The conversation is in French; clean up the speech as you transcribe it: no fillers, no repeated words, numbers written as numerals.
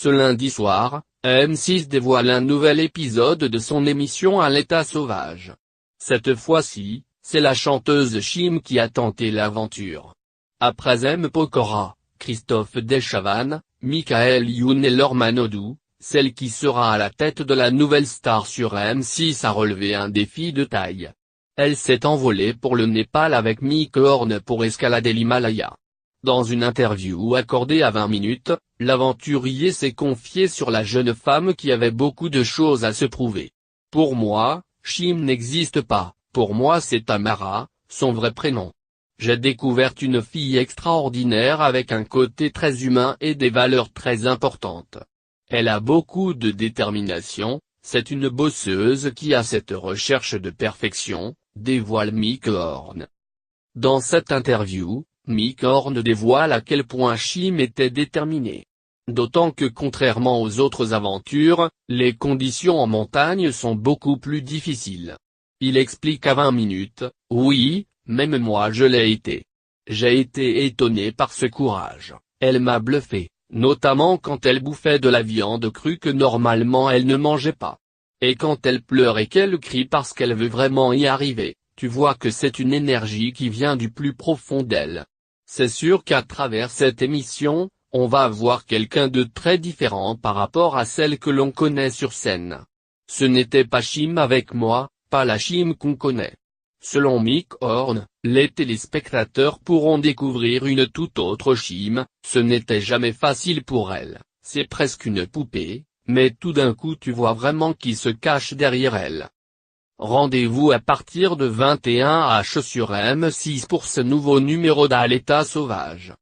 Ce lundi soir, M6 dévoile un nouvel épisode de son émission À l'état sauvage. Cette fois-ci, c'est la chanteuse Chim qui a tenté l'aventure. Après M. Pokora, Christophe Deschavannes, Michael Youn et Laure Manodou, celle qui sera à la tête de la nouvelle star sur M6 a relevé un défi de taille. Elle s'est envolée pour le Népal avec Mick Horn pour escalader l'Himalaya. Dans une interview accordée à 20 minutes, l'aventurier s'est confié sur la jeune femme qui avait beaucoup de choses à se prouver. Pour moi, Chim n'existe pas, pour moi c'est Tamara, son vrai prénom. J'ai découvert une fille extraordinaire avec un côté très humain et des valeurs très importantes. Elle a beaucoup de détermination, c'est une bosseuse qui a cette recherche de perfection, dévoile Mick Horn. Dans cette interview, Mick Horn dévoile à quel point Chim était déterminée. D'autant que contrairement aux autres aventures, les conditions en montagne sont beaucoup plus difficiles. Il explique à 20 minutes, « Oui, même moi je l'ai été. J'ai été étonné par ce courage, elle m'a bluffé, notamment quand elle bouffait de la viande crue que normalement elle ne mangeait pas. Et quand elle pleure et qu'elle crie parce qu'elle veut vraiment y arriver, tu vois que c'est une énergie qui vient du plus profond d'elle. C'est sûr qu'à travers cette émission, on va voir quelqu'un de très différent par rapport à celle que l'on connaît sur scène. Ce n'était pas Chim avec moi, pas la Chim qu'on connaît. » Selon Mick Horn, les téléspectateurs pourront découvrir une toute autre Chim, ce n'était jamais facile pour elle, c'est presque une poupée, mais tout d'un coup tu vois vraiment qui se cache derrière elle. Rendez-vous à partir de 21h sur M6 pour ce nouveau numéro d'À l'état sauvage.